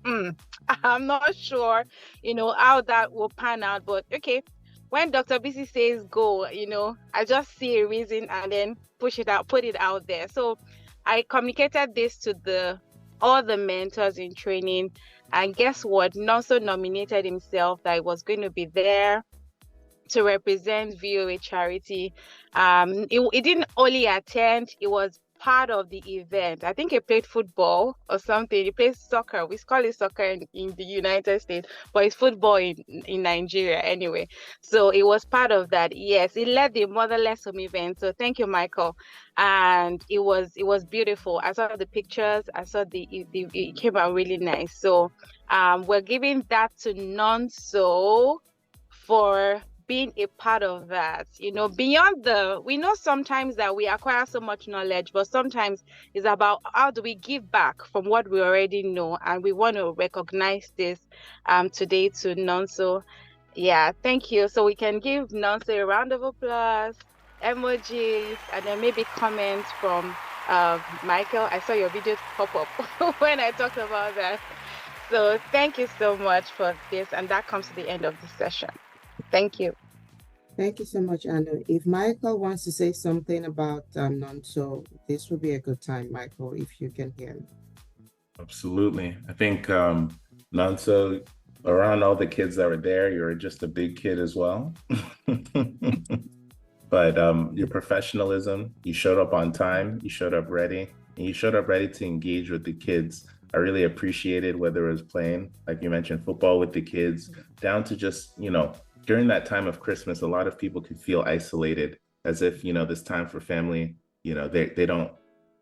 I'm not sure, how that will pan out. But okay, when Dr. BC says go, I just see a reason and then put it out there. So I communicated this to all the mentors in training. And guess what? Nonso nominated himself that he was going to be there to represent VOA charity. He didn't only attend, he was part of the event. I think he played football or something. He plays soccer. We call it soccer in the United States, but it's football in Nigeria anyway. So it was part of that. Yes, he led the Motherless Home event. So thank you, Michael. And it was beautiful. I saw the pictures. I saw it came out really nice. So we're giving that to Nonso for being a part of that, beyond we know sometimes that we acquire so much knowledge, but sometimes it's about how do we give back from what we already know, and we want to recognize this today to Nonso. Yeah, thank you. So we can give Nonso a round of applause, emojis, and then maybe comments from Michael. I saw your video pop up when I talked about that. So thank you so much for this, and that comes to the end of the session. Thank you. Thank you so much, Anu. If Michael wants to say something about Nonso, this would be a good time, Michael, if you can hear me. Absolutely. I think Nonso, around all the kids that were there, you're just a big kid as well. But your professionalism, you showed up on time, you showed up ready, and you showed up ready to engage with the kids. I really appreciated whether it was playing, like you mentioned, football with the kids, down to just, during that time of Christmas, a lot of people could feel isolated, as if, this time for family, they're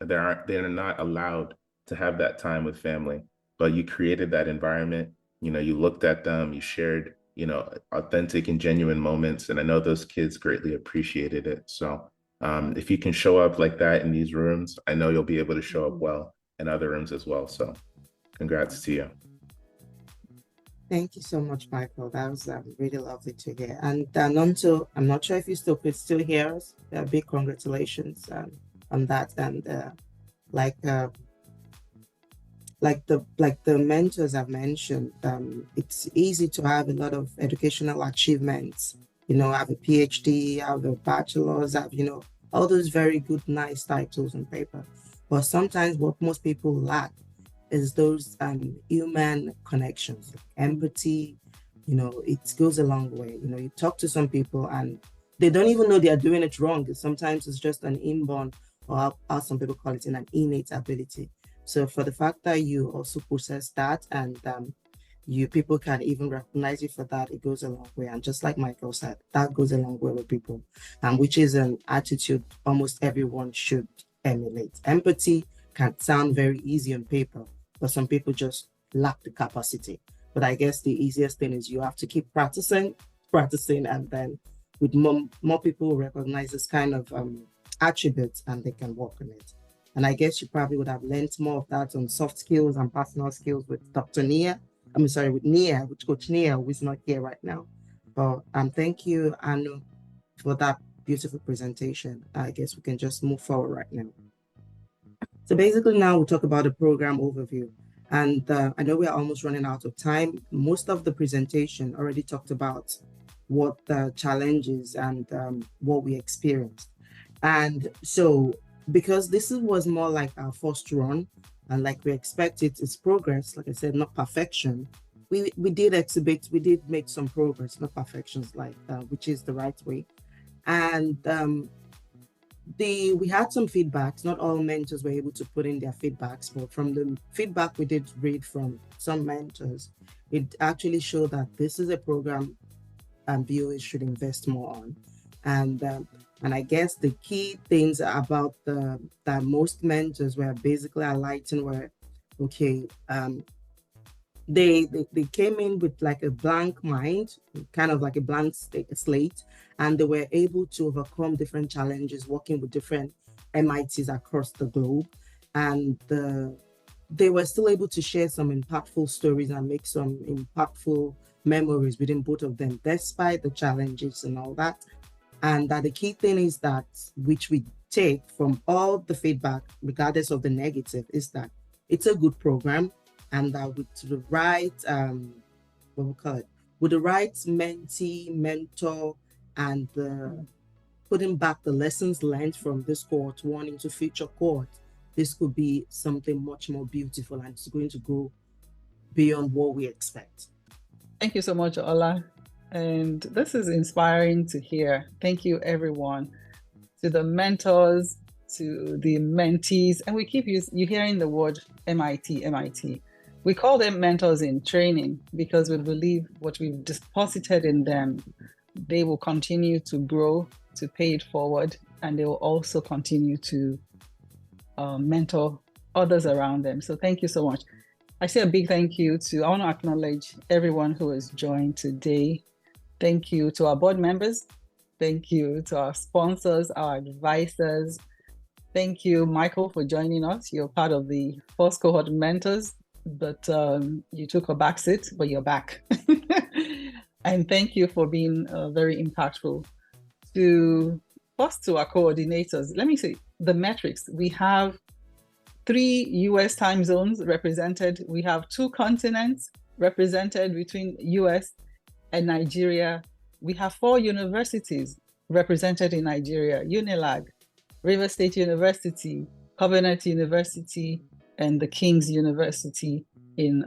not allowed to have that time with family. But you created that environment, you looked at them, you shared, authentic and genuine moments. And I know those kids greatly appreciated it. So if you can show up like that in these rooms, I know you'll be able to show up well in other rooms as well. So congrats to you. Thank you so much, Michael. That was really lovely to hear. And Nonso, I'm not sure if you still hear us. Big congratulations on that. And like the mentors I've mentioned, it's easy to have a lot of educational achievements. Have a PhD, have a bachelor's, have all those very good, nice titles on paper. But sometimes what most people lack is those human connections, empathy. It goes a long way. You talk to some people and they don't even know they are doing it wrong. Sometimes it's just an inborn, or how some people call it, an innate ability. So for the fact that you also possess that, and people can even recognize you for that, it goes a long way. And just like Michael said, that goes a long way with people, which is an attitude almost everyone should emulate. Empathy can sound very easy on paper, but some people just lack the capacity. But I guess the easiest thing is you have to keep practicing, and then with more people recognize this kind of attributes, and they can work on it. And I guess you probably would have learned more of that on soft skills and personal skills with Dr. Nia. With Nia, with Coach Nia, who is not here right now. But thank you, Anu, for that beautiful presentation. I guess we can just move forward right now. So basically now we'll talk about the program overview. And I know we're almost running out of time. Most of the presentation already talked about what the challenges and what we experienced. And so because this was more like our first run, and like we expected, it's progress, like I said, not perfection. We did make some progress, not perfections, like which is the right way. And we had some feedbacks. Not all mentors were able to put in their feedbacks, but from the feedback we did read from some mentors, it actually showed that this is a program VOA should invest more on. And I guess the key things about that most mentors were basically highlighting were, okay, they came in with like a blank mind, kind of like a blank slate, and they were able to overcome different challenges working with different MITs across the globe. And they were still able to share some impactful stories and make some impactful memories within both of them, despite the challenges and all that. And that the key thing is that, which we take from all the feedback, regardless of the negative, is that it's a good program, and that with the right, with the right mentee, mentor, and putting back the lessons learned from this cohort 1 into future cohorts, this could be something much more beautiful, and it's going to go beyond what we expect. Thank you so much, Ola. And this is inspiring to hear. Thank you, everyone, to the mentors, to the mentees. And we keep you hearing the word MIT. We call them mentors in training because we believe what we've deposited in them, they will continue to grow, to pay it forward, and they will also continue to mentor others around them. So thank you so much. I say a big thank you I want to acknowledge everyone who has joined today. Thank you to our board members. Thank you to our sponsors, our advisors. Thank you, Michael, for joining us. You're part of the first cohort mentors, but you took a back seat, but you're back. And thank you for being very impactful. First to our coordinators, let me say the metrics. We have 3 US time zones represented. We have 2 continents represented between US and Nigeria. We have 4 universities represented in Nigeria: UNILAG, River State University, Covenant University, and the King's University in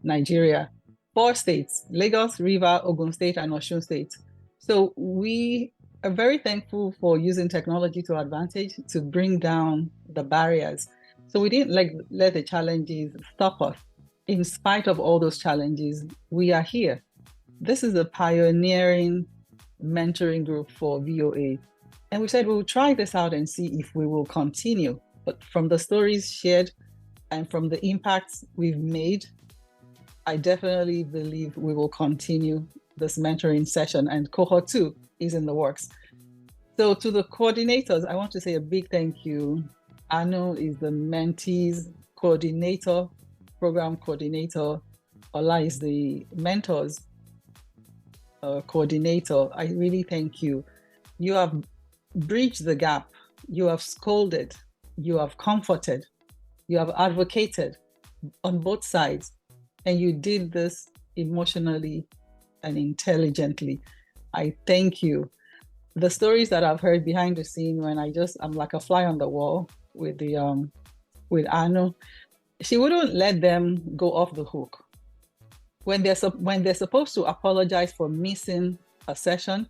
Nigeria. 4 states: Lagos, River, Ogun State, and Osun State. So we are very thankful for using technology to advantage to bring down the barriers. So we didn't let the challenges stop us. In spite of all those challenges, we are here. This is a pioneering mentoring group for VOA. And we said we'll try this out and see if we will continue. But from the stories shared and from the impacts we've made, I definitely believe we will continue this mentoring session, and cohort 2 is in the works. So to the coordinators, I want to say a big thank you. Anu is the mentees coordinator, program coordinator. Ola is the mentors coordinator. I really thank you. You have bridged the gap. You have scolded. You have comforted. You have advocated on both sides. And you did this emotionally and intelligently. I thank you. The stories that I've heard behind the scene when I'm like a fly on the wall with Anu, she wouldn't let them go off the hook. When they're supposed to apologize for missing a session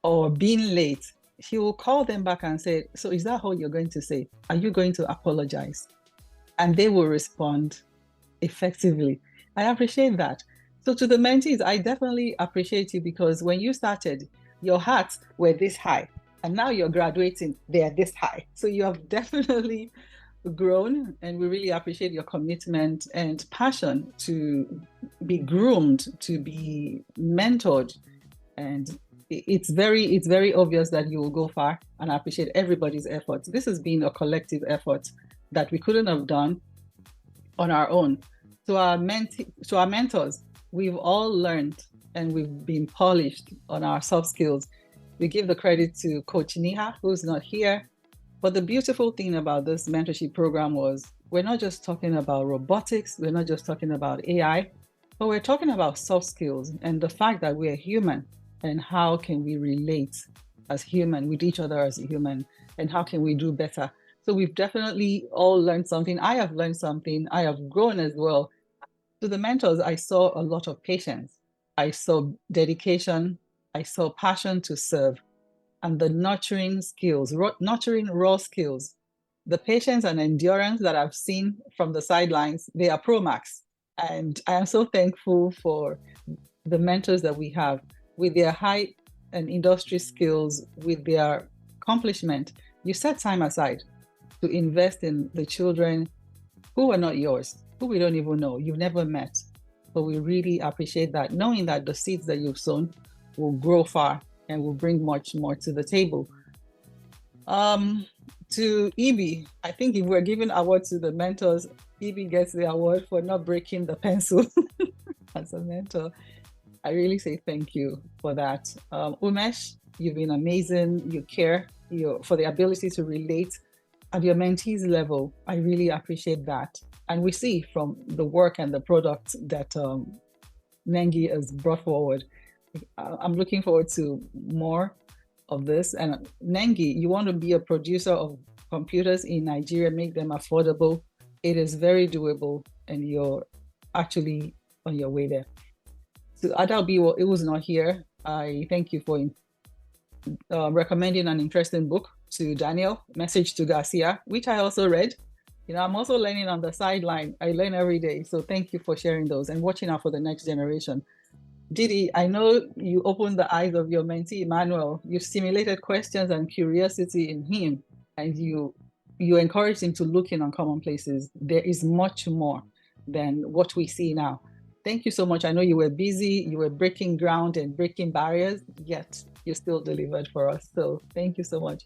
or being late, she will call them back and say, so is that how you're going to say? Are you going to apologize? And they will respond effectively. I appreciate that. So to the mentees, I definitely appreciate you, because when you started, your hearts were this high, and now you're graduating, they are this high. So you have definitely grown, and we really appreciate your commitment and passion to be groomed, to be mentored. And it's very obvious that you will go far, and I appreciate everybody's efforts. This has been a collective effort that we couldn't have done on our own. To our mentors, we've all learned and we've been polished on our soft skills. We give the credit to Coach Niha, who's not here. But the beautiful thing about this mentorship program was we're not just talking about robotics, we're not just talking about AI, but we're talking about soft skills and the fact that we're human and how can we relate as human with each other as a human, and how can we do better. So we've definitely all learned something. I have learned something. I have grown as well. To the mentors, I saw a lot of patience. I saw dedication. I saw passion to serve, and the nurturing skills, nurturing raw skills. The patience and endurance that I've seen from the sidelines, they are pro max. And I am so thankful for the mentors that we have with their high and industry skills, with their accomplishment. You set time aside to invest in the children who are not yours, who we don't even know, you've never met. But we really appreciate that, knowing that the seeds that you've sown will grow far and will bring much more to the table. To Ibi, I think if we're giving award to the mentors, Ibi gets the award for not breaking the pencil as a mentor. I really say thank you for that. Umesh, you've been amazing. You care for the ability to relate at your mentees level. I really appreciate that. And we see from the work and the product that Nengi has brought forward. I'm looking forward to more of this. And Nengi, you want to be a producer of computers in Nigeria, make them affordable. It is very doable, and you're actually on your way there. So Adalbi, it was not here. I thank you for recommending an interesting book to Daniel, Message to Garcia, which I also read. You know, I'm also learning on the sideline. I learn every day. So thank you for sharing those and watching out for the next generation. Didi, I know you opened the eyes of your mentee, Emmanuel. You stimulated questions and curiosity in him, and you encouraged him to look in uncommon places. There is much more than what we see now. Thank you so much. I know you were busy, you were breaking ground and breaking barriers, yet you still delivered for us. So thank you so much.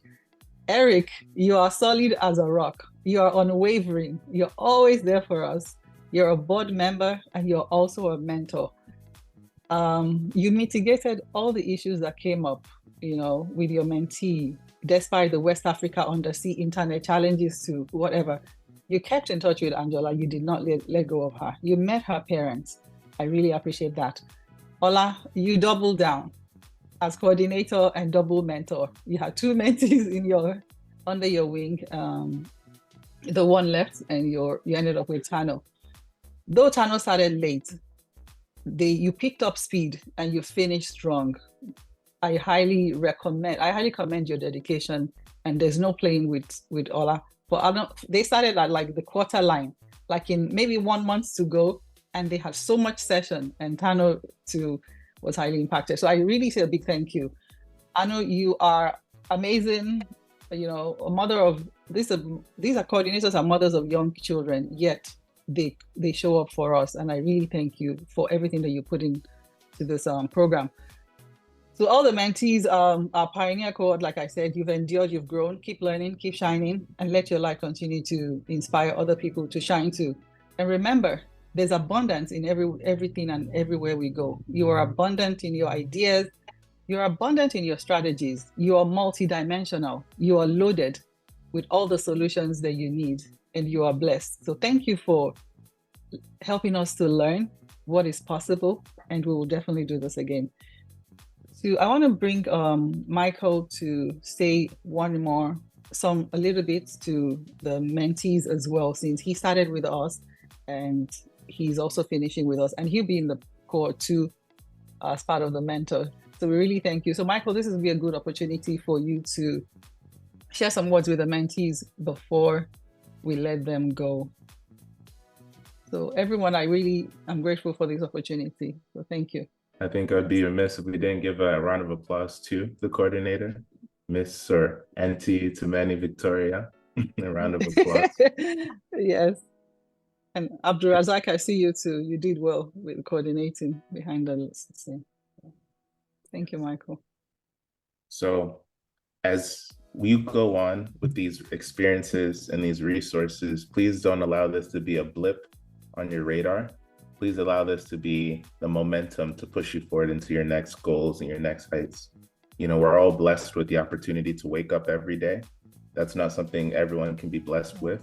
Eric, you are solid as a rock. You are unwavering. You're always there for us. You're a board member and you're also a mentor. You mitigated all the issues that came up, you know, with your mentee, despite the West Africa undersea internet challenges to whatever. You kept in touch with Angela. You did not let go of her. You met her parents. I really appreciate that. Ola, you doubled down as coordinator and double mentor. You had two mentees under your wing. The one left, and you ended up with Tano. Though Tano started late, you picked up speed and you finished strong. I highly commend your dedication, and there's no playing with Ola. But they started at like the quarter line, like in maybe 1 month to go, and they had so much session, and Tano too was highly impacted. So I really say a big thank you. I know you are amazing, you know, a mother of, these are coordinators are mothers of young children, yet they show up for us. And I really thank you for everything that you put into this program. So all the mentees, our pioneer cohort, like I said, you've endured, you've grown, keep learning, keep shining, and let your light continue to inspire other people to shine too. And remember, there's abundance in everything and everywhere we go. You are abundant in your ideas. You're abundant in your strategies. You are multidimensional. You are loaded with all the solutions that you need, and you are blessed. So thank you for helping us to learn what is possible, and we will definitely do this again. So I want to bring Michael to say a little bit to the mentees as well, since he started with us and he's also finishing with us, and he'll be in the cohort too as part of the mentor. So we really thank you. So Michael, this will be a good opportunity for you to share some words with the mentees before we let them go. So everyone, I'm grateful for this opportunity. So thank you. I think I'd be remiss if we didn't give a round of applause to the coordinator, Miss or Auntie Tumani Victoria. A round of applause. Yes. And Abdurazak, I see you too. You did well with coordinating behind the scene. Thank you, Michael. So as we go on with these experiences and these resources, please don't allow this to be a blip on your radar. Please allow this to be the momentum to push you forward into your next goals and your next heights. You know, we're all blessed with the opportunity to wake up every day. That's not something everyone can be blessed with.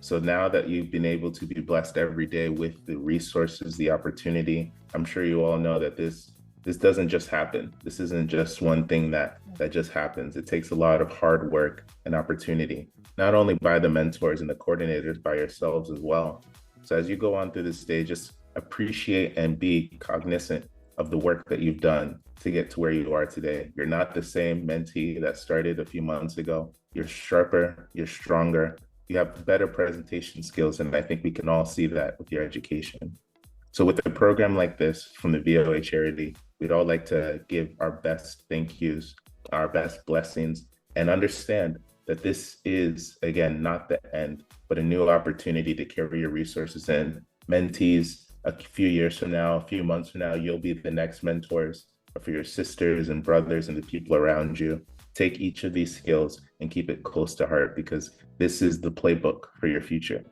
So now that you've been able to be blessed every day with the resources, the opportunity, I'm sure you all know that this doesn't just happen. This isn't just one thing that just happens. It takes a lot of hard work and opportunity, not only by the mentors and the coordinators, by yourselves as well. So as you go on through this stage, just appreciate and be cognizant of the work that you've done to get to where you are today. You're not the same mentee that started a few months ago. You're sharper, you're stronger, you have better presentation skills, and I think we can all see that with your education. So with a program like this from the VOA charity, we'd all like to give our best thank yous, our best blessings, and understand that this is, again, not the end, but a new opportunity to carry your resources in. Mentees, a few years from now, a few months from now, you'll be the next mentors for your sisters and brothers and the people around you. Take each of these skills and keep it close to heart, because this is the playbook for your future.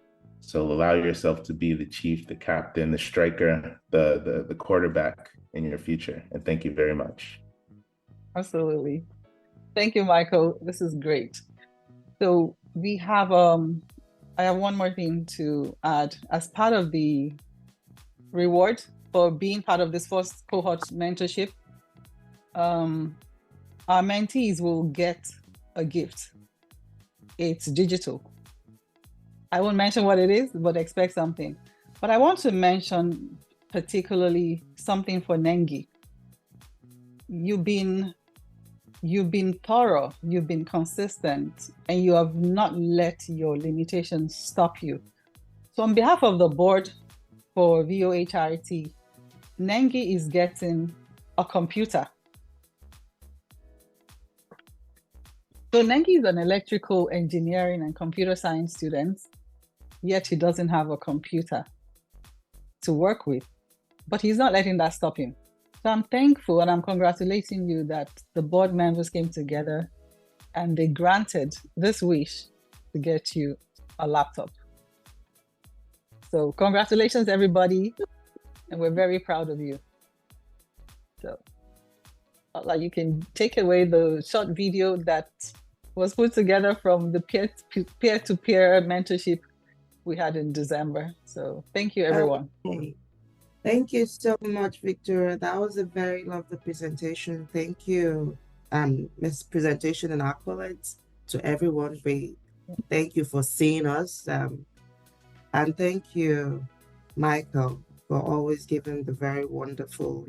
So allow yourself to be the chief, the captain, the striker, the quarterback in your future. And thank you very much. Absolutely. Thank you, Michael. This is great. So we have, I have one more thing to add. As part of the reward for being part of this first cohort mentorship, our mentees will get a gift. It's digital. I won't mention what it is, but expect something. But I want to mention particularly something for Nengi. You've been thorough, you've been consistent, and you have not let your limitations stop you. So on behalf of the board for VOA Charity, Nengi is getting a computer. So Nengi is an electrical engineering and computer science student, yet he doesn't have a computer to work with, but he's not letting that stop him. So I'm thankful and I'm congratulating you that the board members came together and they granted this wish to get you a laptop. So congratulations, everybody. And we're very proud of you. So you can take away the short video that was put together from the peer-to-peer mentorship we had in December. So thank you, everyone. Okay. Thank you so much, Victoria. That was a very lovely presentation. Thank you, Miss Presentation and accolades to everyone. Thank you for seeing us. And thank you, Michael, for always giving the very wonderful,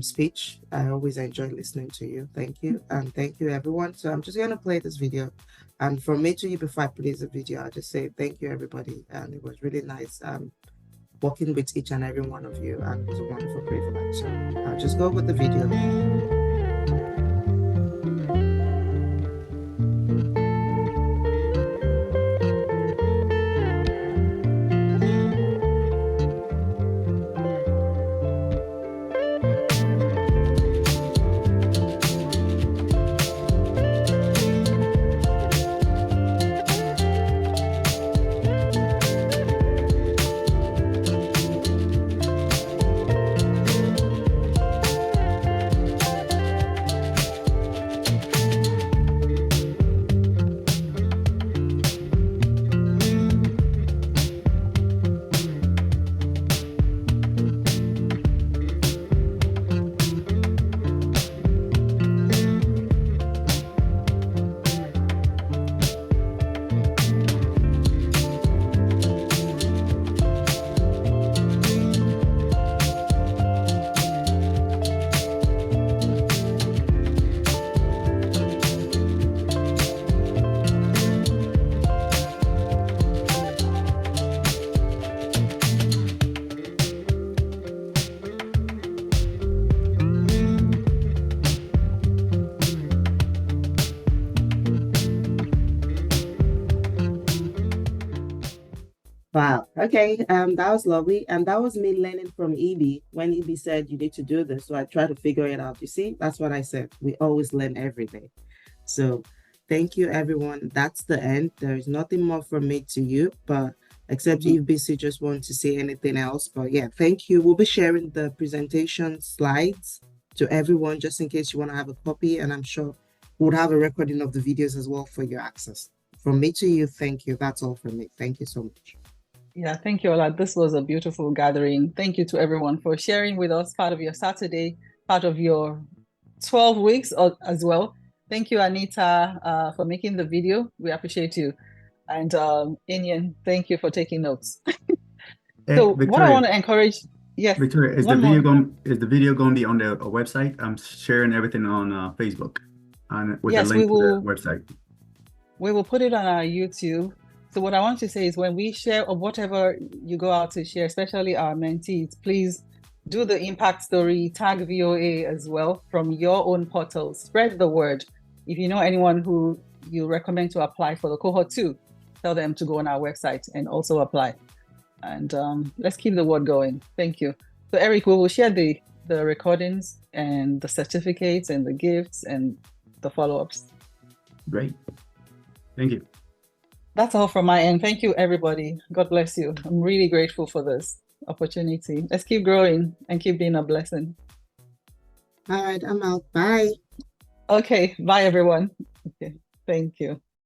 speech. I always enjoy listening to you. Thank you. And thank you, everyone. So I'm just going to play this video. And from me to you, before I play the video, I'll just say thank you, everybody. And it was really nice working with each and every one of you. And it was a wonderful privilege. So I'll just go with the video. Wow. Okay, that was lovely. And that was me learning from EB when EB said you need to do this. So I tried to figure it out. You see, that's what I said. We always learn every day. So thank you, everyone. That's the end. There is nothing more from me to you, but except if BC just wants to say anything else. But yeah, thank you. We'll be sharing the presentation slides to everyone just in case you want to have a copy. And I'm sure we'll have a recording of the videos as well for your access. From me to you, thank you. That's all from me. Thank you so much. Yeah, thank you, Ola. This was a beautiful gathering. Thank you to everyone for sharing with us part of your Saturday, part of your 12 weeks as well. Thank you, Anita, for making the video. We appreciate you. And Inyan, thank you for taking notes. So Victoria, what I want to encourage, yes. Victoria, is the video going to be on the website? I'm sharing everything on Facebook with the link to the website. We will put it on our YouTube. So what I want to say is when we share or whatever you go out to share, especially our mentees, please do the impact story, tag VOA as well from your own portal. Spread the word. If you know anyone who you recommend to apply for the cohort 2, tell them to go on our website and also apply. And let's keep the word going. Thank you. So Eric, we will share the recordings and the certificates and the gifts and the follow-ups. Great. Thank you. That's all from my end. Thank you, everybody. God bless you. I'm really grateful for this opportunity. Let's keep growing and keep being a blessing. All right, I'm out. Bye. Okay, bye, everyone. Okay, thank you.